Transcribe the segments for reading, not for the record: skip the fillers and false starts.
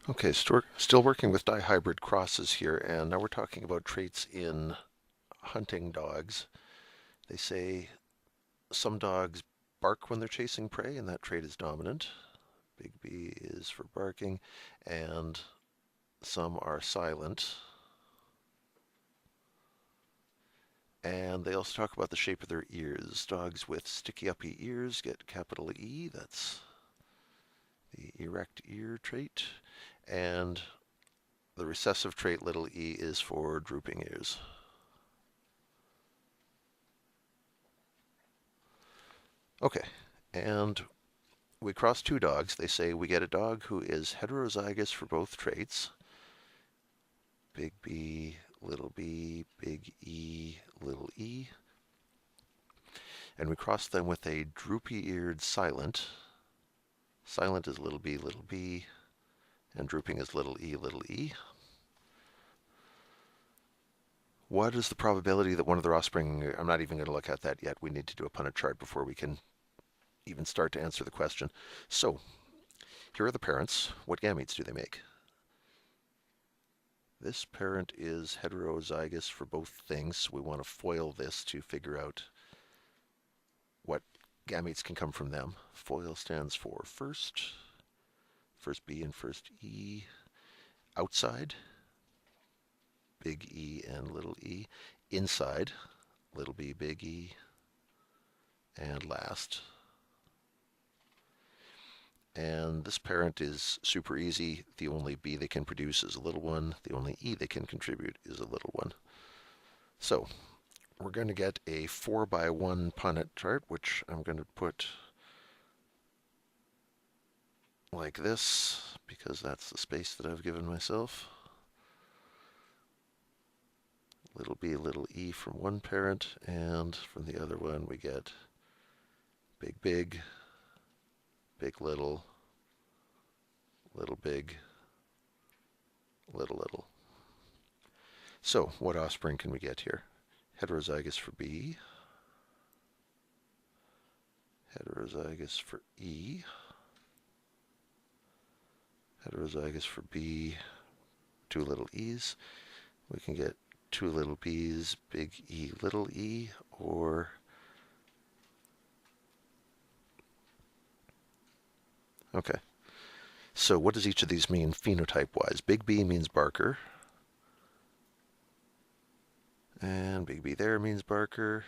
Okay, still working with dihybrid crosses here, and now we're talking about traits in hunting dogs. They say some dogs bark when they're chasing prey, and that trait is dominant. Big B is for barking, and some are silent. And they also talk about the shape of their ears. Dogs with sticky uppy ears get capital E, that's the erect ear trait. And the recessive trait little e is for drooping ears. Okay, and we cross two dogs. They say we get a dog who is heterozygous for both traits. Big B, big E, little e. And we cross them with a droopy-eared silent. Silent is little b, and drooping is little e. What is the probability that one of their offspring, I'm not even going to look at that yet. We need to do a Punnett chart before we can even start to answer the question. So, here are the parents. What gametes do they make? This parent is heterozygous for both things, so we want to FOIL this to figure out what gametes can come from them. FOIL stands for first B and first E. Outside, big E and little e. Inside, little b, big E. And last. And this parent is super easy. The only B they can produce is a little one. The only E they can contribute is a little one. So we're going to get a 4x1 Punnett chart, which I'm going to put like this because that's the space that I've given myself. Little b, little e from one parent, and from the other one we get big, big, big, little big, little. So what offspring can we get here? Heterozygous for B, heterozygous for E, heterozygous for B, two little e's. We can get two little b's, big E, little e, or okay. So what does each of these mean phenotype-wise? Big B means barker, and big B there means barker.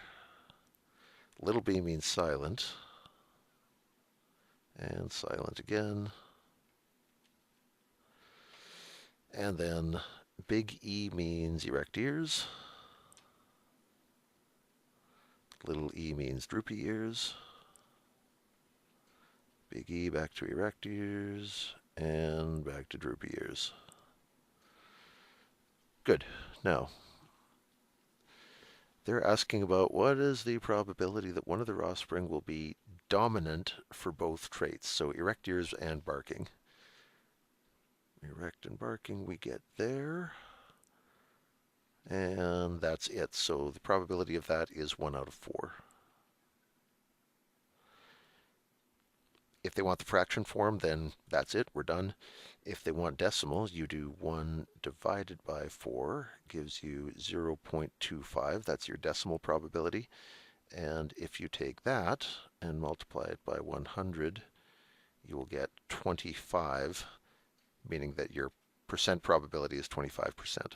Little b means silent, and silent again. And then big E means erect ears. Little e means droopy ears. Big E back to erect ears, and back to droopy ears. Good. Now, they're asking about what is the probability that one of their offspring will be dominant for both traits, so erect ears and barking. Erect and barking we get there. And that's it. So the probability of that is 1 out of 4. If they want the fraction form, then that's it. We're done. If they want decimals, you do 1 divided by 4 gives you 0.25. That's your decimal probability. And if you take that and multiply it by 100, you will get 25, meaning that your percent probability is 25%.